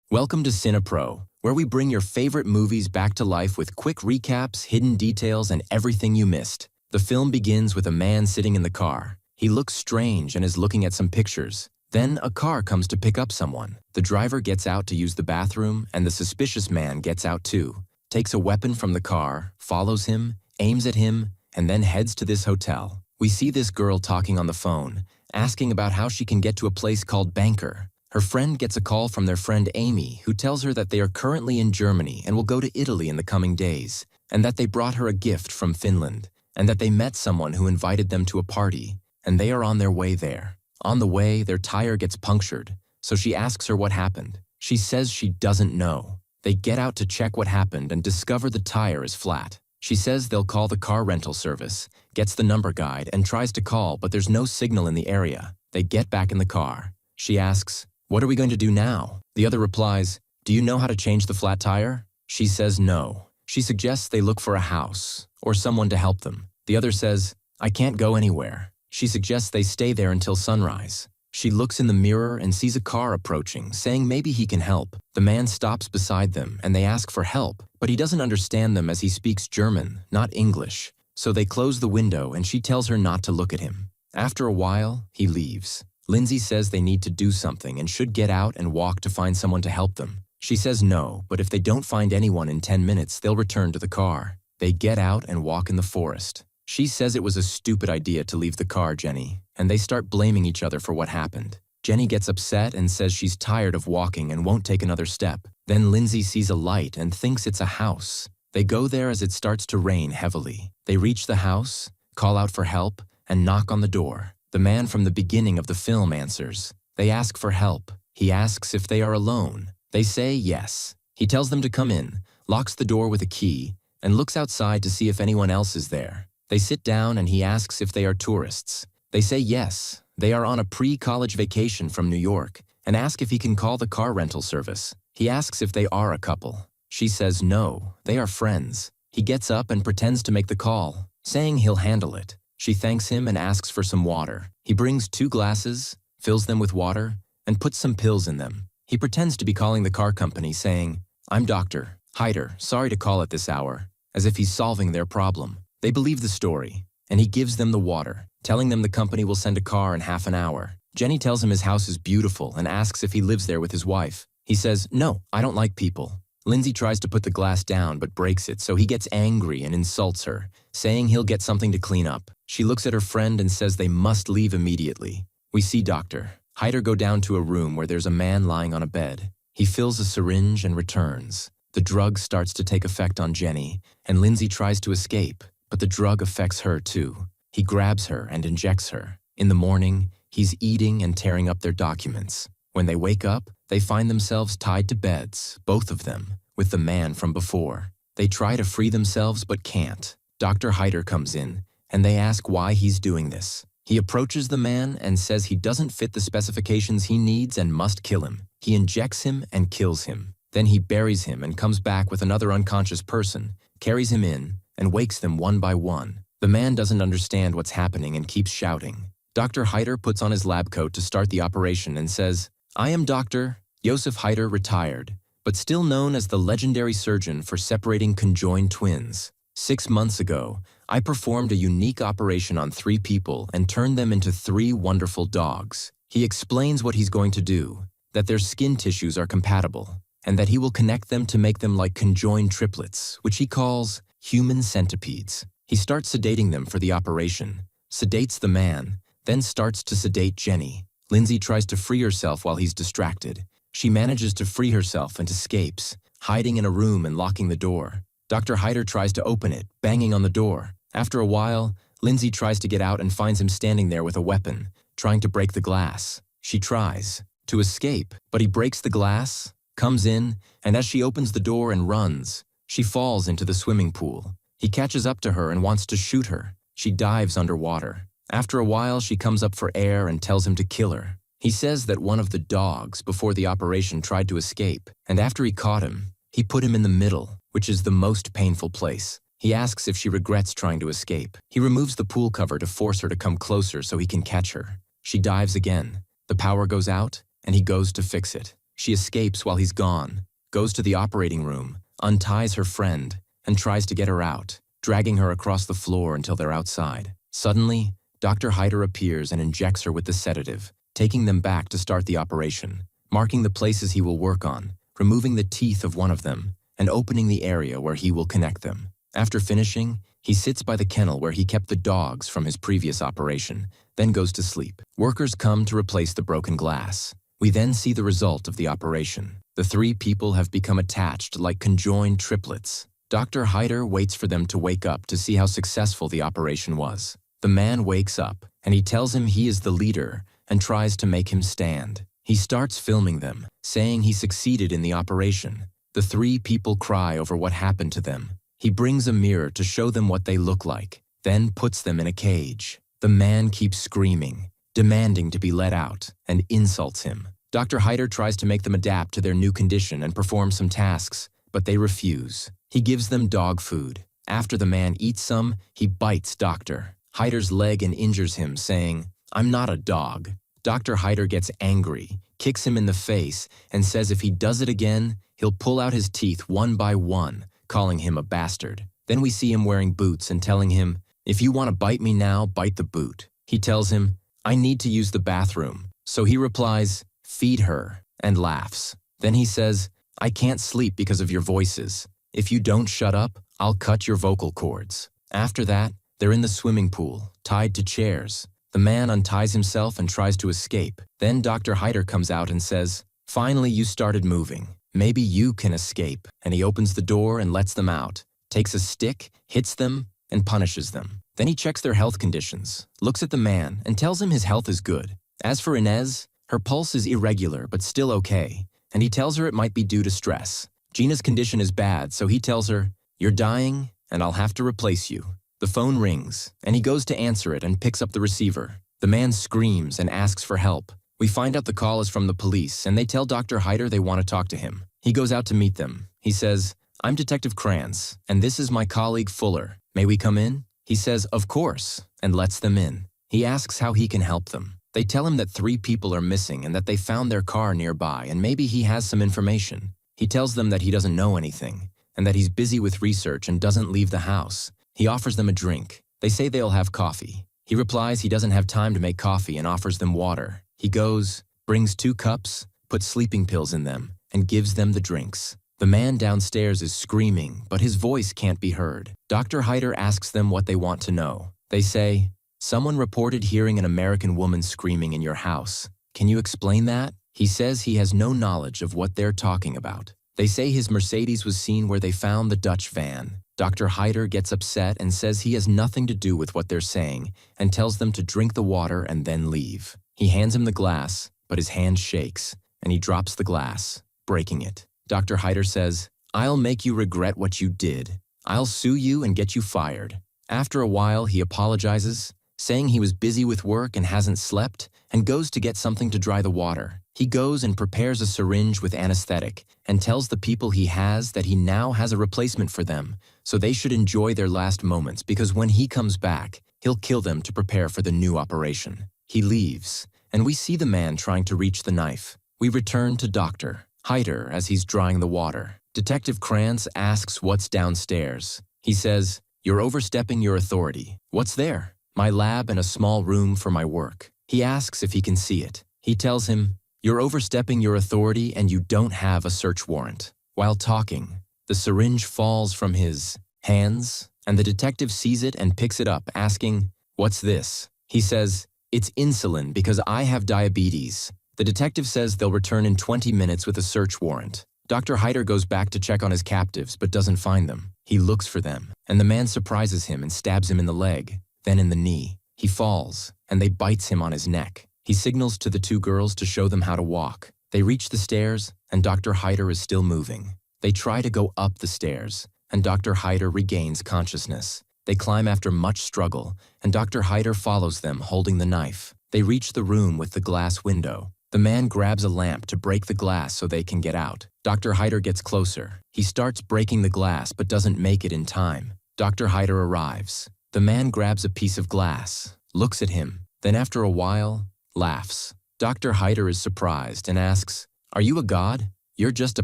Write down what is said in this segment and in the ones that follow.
Welcome to CINEPRO, where we bring your favorite movies back to life with quick recaps, hidden details, and everything you missed. The film begins with a man sitting in the car. He looks strange and is looking at some pictures. Then a car comes to pick up someone. The driver gets out to use the bathroom, and the suspicious man gets out too, takes a weapon from the car, follows him, aims at him, and then heads to this hotel. We see this girl talking on the phone, asking about how she can get to a place called Banker. Her friend gets a call from their friend Amy, who tells her that they are currently in Germany and will go to Italy in the coming days, and that they brought her a gift from Finland, and that they met someone who invited them to a party, and they are on their way there. On the way, their tire gets punctured, so she asks her what happened. She says she doesn't know. They get out to check what happened and discover the tire is flat. She says they'll call the car rental service, gets the number guide, and tries to call, but there's no signal in the area. They get back in the car. She asks, "What are we going to do now?" The other replies, "Do you know how to change the flat tire?" She says no. She suggests they look for a house or someone to help them. The other says, "I can't go anywhere." She suggests they stay there until sunrise. She looks in the mirror and sees a car approaching, saying maybe he can help. The man stops beside them and they ask for help, but he doesn't understand them as he speaks German, not English. So they close the window and she tells her not to look at him. After a while, he leaves. Lindsay says they need to do something and should get out and walk to find someone to help them. She says no, but if they don't find anyone in 10 minutes, they'll return to the car. They get out and walk in the forest. She says it was a stupid idea to leave the car, Jenny, and they start blaming each other for what happened. Jenny gets upset and says she's tired of walking and won't take another step. Then Lindsay sees a light and thinks it's a house. They go there as it starts to rain heavily. They reach the house, call out for help, and knock on the door. The man from the beginning of the film answers. They ask for help. He asks if they are alone. They say yes. He tells them to come in, locks the door with a key, and looks outside to see if anyone else is there. They sit down and he asks if they are tourists. They say yes. They are on a pre-college vacation from New York and ask if he can call the car rental service. He asks if they are a couple. She says no, they are friends. He gets up and pretends to make the call, saying he'll handle it. She thanks him and asks for some water. He brings 2 glasses, fills them with water, and puts some pills in them. He pretends to be calling the car company, saying, "I'm Dr. Hyder, sorry to call at this hour," as if he's solving their problem. They believe the story, and he gives them the water, telling them the company will send a car in half an hour. Jenny tells him his house is beautiful and asks if he lives there with his wife. He says, "No, I don't like people." Lindsay tries to put the glass down but breaks it, so he gets angry and insults her, saying he'll get something to clean up. She looks at her friend and says they must leave immediately. We see Dr. Hyder go down to a room where there's a man lying on a bed. He fills a syringe and returns. The drug starts to take effect on Jenny, and Lindsay tries to escape, but the drug affects her too. He grabs her and injects her. In the morning, he's eating and tearing up their documents. When they wake up, they find themselves tied to beds, both of them, with the man from before. They try to free themselves but can't. Dr. Hyder comes in, and they ask why he's doing this. He approaches the man and says he doesn't fit the specifications he needs and must kill him. He injects him and kills him. Then he buries him and comes back with another unconscious person, carries him in, and wakes them one by one. The man doesn't understand what's happening and keeps shouting. Dr. Hyder puts on his lab coat to start the operation and says, "I am Dr. Joseph Hyder, retired, but still known as the legendary surgeon for separating conjoined twins. 6 months ago, I performed a unique operation on 3 people and turned them into 3 wonderful dogs." He explains what he's going to do, that their skin tissues are compatible, and that he will connect them to make them like conjoined triplets, which he calls human centipedes. He starts sedating them for the operation, sedates the man, then starts to sedate Jenny. Lindsay tries to free herself while he's distracted. She manages to free herself and escapes, hiding in a room and locking the door. Dr. Hyder tries to open it, banging on the door. After a while, Lindsay tries to get out and finds him standing there with a weapon, trying to break the glass. She tries to escape, but he breaks the glass, comes in, and as she opens the door and runs, she falls into the swimming pool. He catches up to her and wants to shoot her. She dives underwater. After a while, she comes up for air and tells him to kill her. He says that one of the dogs before the operation tried to escape, and after he caught him, he put him in the middle, which is the most painful place. He asks if she regrets trying to escape. He removes the pool cover to force her to come closer so he can catch her. She dives again. The power goes out, and he goes to fix it. She escapes while he's gone, goes to the operating room, unties her friend, and tries to get her out, dragging her across the floor until they're outside. Suddenly, Dr. Hyder appears and injects her with the sedative, taking them back to start the operation, marking the places he will work on, removing the teeth of one of them, and opening the area where he will connect them. After finishing, he sits by the kennel where he kept the dogs from his previous operation, then goes to sleep. Workers come to replace the broken glass. We then see the result of the operation. The three people have become attached like conjoined triplets. Dr. Hyder waits for them to wake up to see how successful the operation was. The man wakes up, and he tells him he is the leader and tries to make him stand. He starts filming them, saying he succeeded in the operation. The three people cry over what happened to them. He brings a mirror to show them what they look like, then puts them in a cage. The man keeps screaming, demanding to be let out, and insults him. Dr. Hyder tries to make them adapt to their new condition and perform some tasks, but they refuse. He gives them dog food. After the man eats some, he bites Dr. Hyder's leg and injures him, saying, "I'm not a dog." Dr. Hyder gets angry, kicks him in the face, and says if he does it again, he'll pull out his teeth one by one, calling him a bastard. Then we see him wearing boots and telling him, "If you want to bite me now, bite the boot." He tells him, "I need to use the bathroom." So he replies, "Feed her," and laughs. Then he says, "I can't sleep because of your voices. If you don't shut up, I'll cut your vocal cords." After that, they're in the swimming pool, tied to chairs. The man unties himself and tries to escape. Then Dr. Hyder comes out and says, "Finally you started moving. Maybe you can escape." And he opens the door and lets them out, takes a stick, hits them, and punishes them. Then he checks their health conditions, looks at the man, and tells him his health is good. As for Inez, her pulse is irregular but still okay, and he tells her it might be due to stress. Gina's condition is bad, so he tells her, "You're dying, and I'll have to replace you." The phone rings, and he goes to answer it and picks up the receiver. The man screams and asks for help. We find out the call is from the police, and they tell Dr. Hyder they want to talk to him. He goes out to meet them. He says, "I'm Detective Krantz, and this is my colleague Fuller. May we come in?" He says, "Of course," and lets them in. He asks how he can help them. They tell him that 3 people are missing and that they found their car nearby and maybe he has some information. He tells them that he doesn't know anything and that he's busy with research and doesn't leave the house. He offers them a drink. They say they'll have coffee. He replies he doesn't have time to make coffee and offers them water. He goes, brings 2 cups, puts sleeping pills in them, and gives them the drinks. The man downstairs is screaming, but his voice can't be heard. Dr. Hyder asks them what they want to know. They say, "Someone reported hearing an American woman screaming in your house. Can you explain that?" He says he has no knowledge of what they're talking about. They say his Mercedes was seen where they found the Dutch van. Dr. Hyder gets upset and says he has nothing to do with what they're saying and tells them to drink the water and then leave. He hands him the glass, but his hand shakes, and he drops the glass, breaking it. Dr. Hyder says, "I'll make you regret what you did. I'll sue you and get you fired." After a while, he apologizes, saying he was busy with work and hasn't slept, and goes to get something to dry the water. He goes and prepares a syringe with anesthetic and tells the people he has that he now has a replacement for them, so they should enjoy their last moments because when he comes back, he'll kill them to prepare for the new operation. He leaves, and we see the man trying to reach the knife. We return to Dr. Hyder as he's drying the water. Detective Krantz asks what's downstairs. He says, "You're overstepping your authority." "What's there?" "My lab and a small room for my work." He asks if he can see it. He tells him, "You're overstepping your authority and you don't have a search warrant." While talking, the syringe falls from his hands, and the detective sees it and picks it up, asking, "What's this?" He says, "It's insulin because I have diabetes." The detective says they'll return in 20 minutes with a search warrant. Dr. Hyder goes back to check on his captives but doesn't find them. He looks for them, and the man surprises him and stabs him in the leg, then in the knee. He falls, and they bites him on his neck. He signals to the 2 girls to show them how to walk. They reach the stairs, and Dr. Hyder is still moving. They try to go up the stairs, and Dr. Hyder regains consciousness. They climb after much struggle, and Dr. Hyder follows them holding the knife. They reach the room with the glass window. The man grabs a lamp to break the glass so they can get out. Dr. Hyder gets closer. He starts breaking the glass but doesn't make it in time. Dr. Hyder arrives. The man grabs a piece of glass, looks at him, then after a while, laughs. Dr. Hyder is surprised and asks, Are you a god? You're just a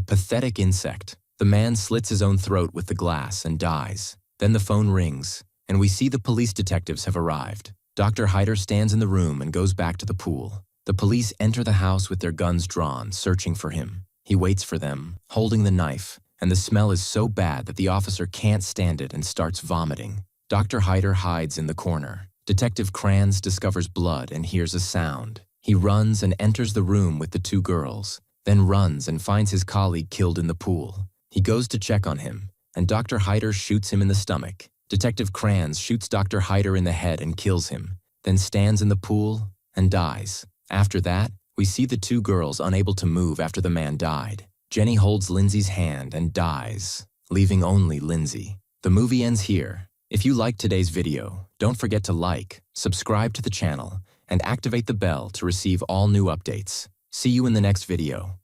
pathetic insect. The man slits his own throat with the glass and dies. Then the phone rings, and we see the police detectives have arrived. Dr. Hyder stands in the room and goes back to the pool. The police enter the house with their guns drawn, searching for him. He waits for them, holding the knife, and the smell is so bad that the officer can't stand it and starts vomiting. Dr. Hyder hides in the corner. Detective Kranz discovers blood and hears a sound. He runs and enters the room with the two girls, then runs and finds his colleague killed in the pool. He goes to check on him, and Dr. Hyder shoots him in the stomach. Detective Kranz shoots Dr. Hyder in the head and kills him, then stands in the pool and dies. After that, we see the two girls unable to move after the man died. Jenny holds Lindsay's hand and dies, leaving only Lindsay. The movie ends here. If you liked today's video, don't forget to like, subscribe to the channel, and activate the bell to receive all new updates. See you in the next video.